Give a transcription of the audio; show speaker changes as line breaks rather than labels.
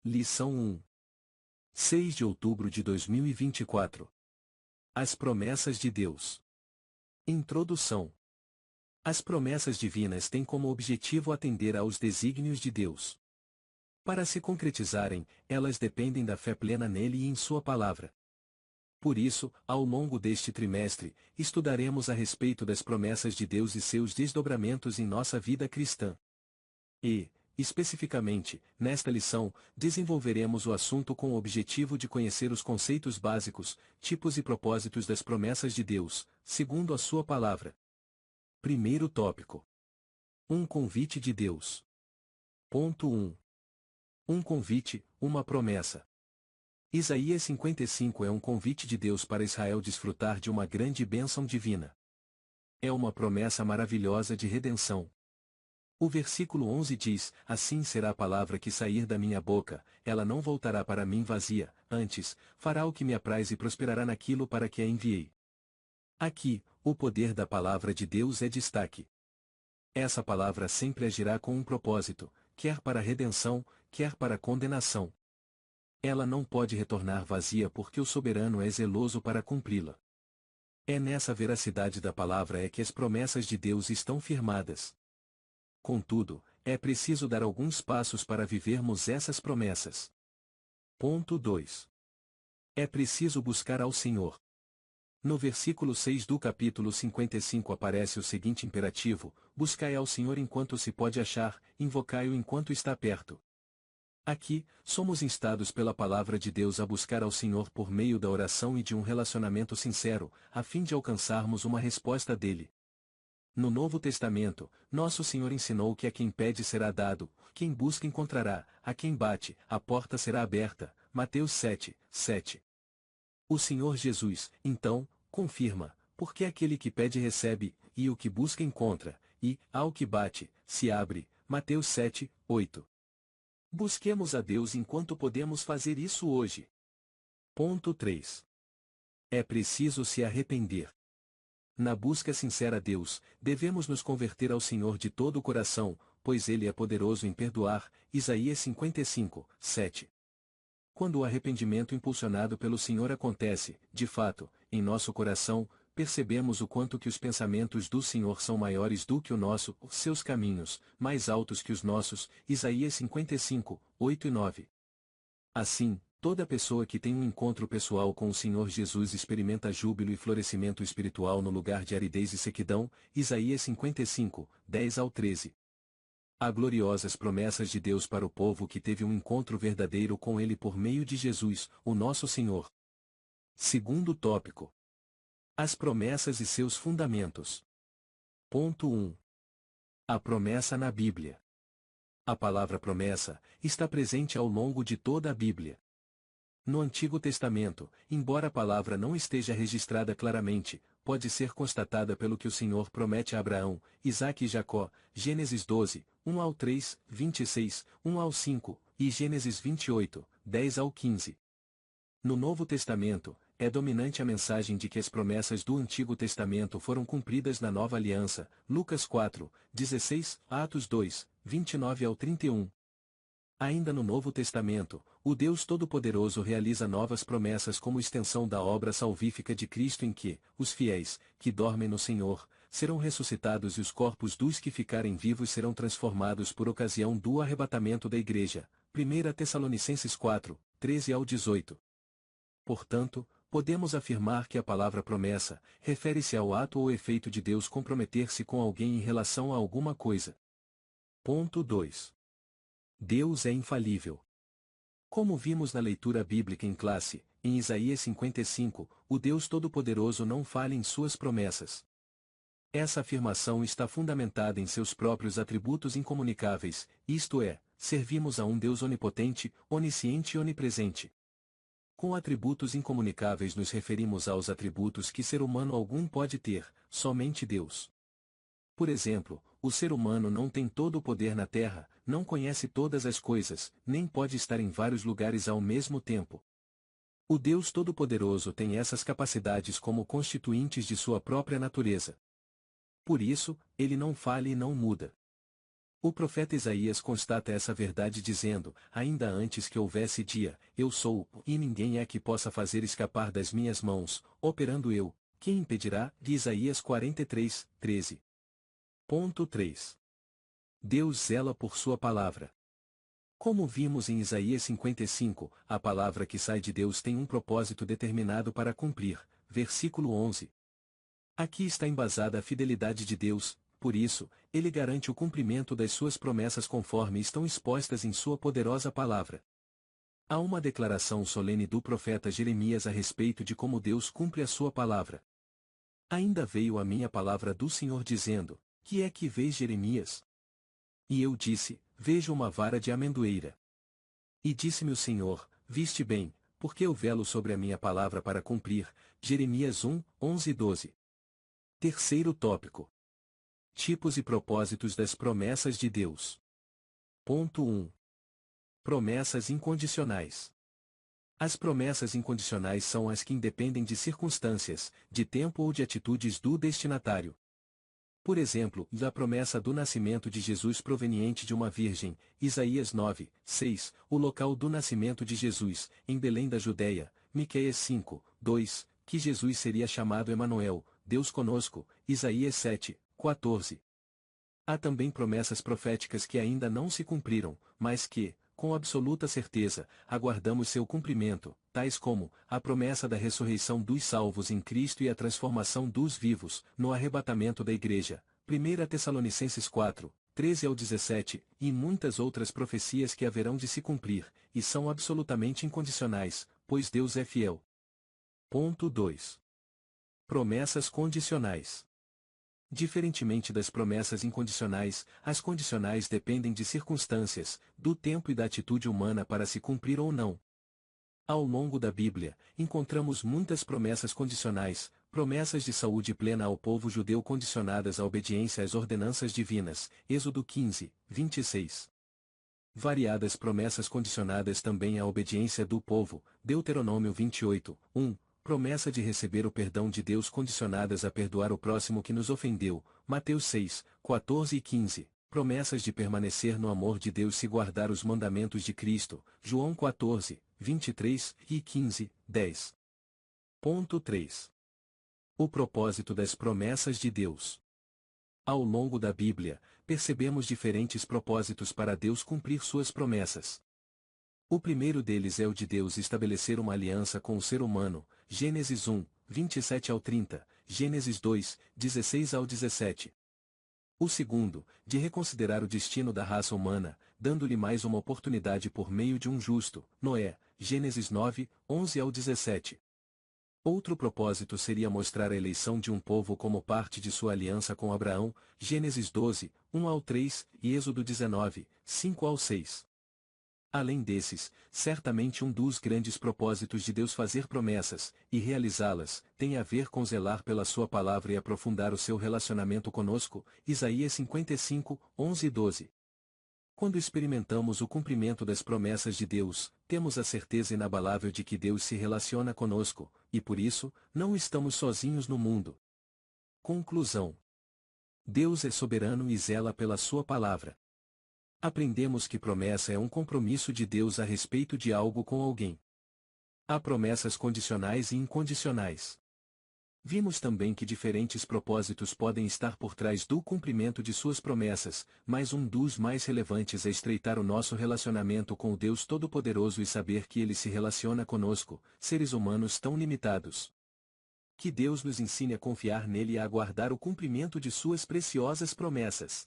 Lição 1. 6 de outubro de 2024. As promessas de Deus. Introdução. As promessas divinas têm como objetivo atender aos desígnios de Deus. Para se concretizarem, elas dependem da fé plena nele e em sua palavra. Por isso, ao longo deste trimestre, estudaremos a respeito das promessas de Deus e seus desdobramentos em nossa vida cristã. Especificamente, nesta lição, desenvolveremos o assunto com o objetivo de conhecer os conceitos básicos, tipos e propósitos das promessas de Deus, segundo a sua palavra. Primeiro tópico. Um convite de Deus. Ponto 1. Um convite, uma promessa. Isaías 55 é um convite de Deus para Israel desfrutar de uma grande bênção divina. É uma promessa maravilhosa de redenção. O versículo 11 diz: Assim será a palavra que sair da minha boca, ela não voltará para mim vazia, antes, fará o que me apraz e prosperará naquilo para que a enviei. Aqui, o poder da palavra de Deus é destaque. Essa palavra sempre agirá com um propósito, quer para a redenção, quer para a condenação. Ela não pode retornar vazia porque o soberano é zeloso para cumpri-la. É nessa veracidade da palavra é que as promessas de Deus estão firmadas. Contudo, é preciso dar alguns passos para vivermos essas promessas. Ponto 2. É preciso buscar ao Senhor. No versículo 6 do capítulo 55 aparece o seguinte imperativo: buscai ao Senhor enquanto se pode achar, invocai-o enquanto está perto. Aqui, somos instados pela palavra de Deus a buscar ao Senhor por meio da oração e de um relacionamento sincero, a fim de alcançarmos uma resposta dele. No Novo Testamento, nosso Senhor ensinou que a quem pede será dado, quem busca encontrará, a quem bate, a porta será aberta. Mateus 7, 7. O Senhor Jesus, então, confirma: porque aquele que pede recebe, e o que busca encontra, e, ao que bate, se abre. Mateus 7, 8. Busquemos a Deus enquanto podemos fazer isso hoje. Ponto 3. É preciso se arrepender. Na busca sincera a Deus, devemos nos converter ao Senhor de todo o coração, pois Ele é poderoso em perdoar. Isaías 55, 7. Quando o arrependimento impulsionado pelo Senhor acontece, de fato, em nosso coração, percebemos o quanto que os pensamentos do Senhor são maiores do que o nosso, seus caminhos, mais altos que os nossos. Isaías 55, 8 e 9. Assim, toda pessoa que tem um encontro pessoal com o Senhor Jesus experimenta júbilo e florescimento espiritual no lugar de aridez e sequidão. Isaías 55, 10 ao 13. Há gloriosas promessas de Deus para o povo que teve um encontro verdadeiro com Ele por meio de Jesus, o nosso Senhor. Segundo tópico. As promessas e seus fundamentos. Ponto 1. A promessa na Bíblia. A palavra promessa está presente ao longo de toda a Bíblia. No Antigo Testamento, embora a palavra não esteja registrada claramente, pode ser constatada pelo que o Senhor promete a Abraão, Isaque e Jacó. Gênesis 12, 1 ao 3, 26, 1 ao 5, e Gênesis 28, 10 ao 15. No Novo Testamento, é dominante a mensagem de que as promessas do Antigo Testamento foram cumpridas na Nova Aliança. Lucas 4, 16, Atos 2, 29 ao 31. Ainda no Novo Testamento, o Deus Todo-Poderoso realiza novas promessas como extensão da obra salvífica de Cristo em que, os fiéis, que dormem no Senhor, serão ressuscitados e os corpos dos que ficarem vivos serão transformados por ocasião do arrebatamento da Igreja. 1 Tessalonicenses 4, 13 ao 18. Portanto, podemos afirmar que a palavra promessa refere-se ao ato ou efeito de Deus comprometer-se com alguém em relação a alguma coisa. Ponto 2. Deus é infalível. Como vimos na leitura bíblica em classe, em Isaías 55, o Deus Todo-Poderoso não falha em suas promessas. Essa afirmação está fundamentada em seus próprios atributos incomunicáveis, isto é, servimos a um Deus onipotente, onisciente e onipresente. Com atributos incomunicáveis nos referimos aos atributos que ser humano algum pode ter, somente Deus. Por exemplo, o ser humano não tem todo o poder na Terra, não conhece todas as coisas, nem pode estar em vários lugares ao mesmo tempo. O Deus Todo-Poderoso tem essas capacidades como constituintes de sua própria natureza. Por isso, ele não falha e não muda. O profeta Isaías constata essa verdade dizendo: ainda antes que houvesse dia, eu sou, e ninguém é que possa fazer escapar das minhas mãos, operando eu, quem impedirá? De Isaías 43, 13. Ponto 3. Deus zela por sua palavra. Como vimos em Isaías 55, a palavra que sai de Deus tem um propósito determinado para cumprir. Versículo 11. Aqui está embasada a fidelidade de Deus, por isso, ele garante o cumprimento das suas promessas conforme estão expostas em sua poderosa palavra. Há uma declaração solene do profeta Jeremias a respeito de como Deus cumpre a sua palavra. Ainda veio a minha palavra do Senhor dizendo: que é que vês, Jeremias? E eu disse: vejo uma vara de amendoeira. E disse-me o Senhor: viste bem, porque eu velo sobre a minha palavra para cumprir. Jeremias 1, 11 e 12. Terceiro tópico. Tipos e propósitos das promessas de Deus. Ponto 1. Promessas incondicionais. As promessas incondicionais são as que independem de circunstâncias, de tempo ou de atitudes do destinatário. Por exemplo, a promessa do nascimento de Jesus proveniente de uma virgem, Isaías 9, 6, o local do nascimento de Jesus, em Belém da Judéia, Miqueias 5, 2, que Jesus seria chamado Emanuel, Deus conosco, Isaías 7, 14. Há também promessas proféticas que ainda não se cumpriram, mas que, com absoluta certeza, aguardamos seu cumprimento, tais como a promessa da ressurreição dos salvos em Cristo e a transformação dos vivos, no arrebatamento da Igreja, 1 Tessalonicenses 4, 13 ao 17, e muitas outras profecias que haverão de se cumprir, e são absolutamente incondicionais, pois Deus é fiel. Ponto 2. Promessas condicionais. Diferentemente das promessas incondicionais, as condicionais dependem de circunstâncias, do tempo e da atitude humana para se cumprir ou não. Ao longo da Bíblia, encontramos muitas promessas condicionais, promessas de saúde plena ao povo judeu condicionadas à obediência às ordenanças divinas, Êxodo 15, 26. Variadas promessas condicionadas também à obediência do povo, Deuteronômio 28, 1. Promessa de receber o perdão de Deus condicionadas a perdoar o próximo que nos ofendeu, Mateus 6, 14 e 15. Promessas de permanecer no amor de Deus se guardar os mandamentos de Cristo, João 14, 23 e 15, 10. Ponto 3. O propósito das promessas de Deus. Ao longo da Bíblia, percebemos diferentes propósitos para Deus cumprir suas promessas. O primeiro deles é o de Deus estabelecer uma aliança com o ser humano, Gênesis 1, 27 ao 30, Gênesis 2, 16 ao 17. O segundo, de reconsiderar o destino da raça humana, dando-lhe mais uma oportunidade por meio de um justo, Noé, Gênesis 9, 11 ao 17. Outro propósito seria mostrar a eleição de um povo como parte de sua aliança com Abraão, Gênesis 12, 1 ao 3, e Êxodo 19, 5 ao 6. Além desses, certamente um dos grandes propósitos de Deus fazer promessas, e realizá-las, tem a ver com zelar pela sua palavra e aprofundar o seu relacionamento conosco, Isaías 55, 11 e 12. Quando experimentamos o cumprimento das promessas de Deus, temos a certeza inabalável de que Deus se relaciona conosco, e por isso, não estamos sozinhos no mundo. Conclusão. Deus é soberano e zela pela sua palavra. Aprendemos que promessa é um compromisso de Deus a respeito de algo com alguém. Há promessas condicionais e incondicionais. Vimos também que diferentes propósitos podem estar por trás do cumprimento de suas promessas, mas um dos mais relevantes é estreitar o nosso relacionamento com o Deus Todo-Poderoso e saber que Ele se relaciona conosco, seres humanos tão limitados. Que Deus nos ensine a confiar nele e a aguardar o cumprimento de suas preciosas promessas.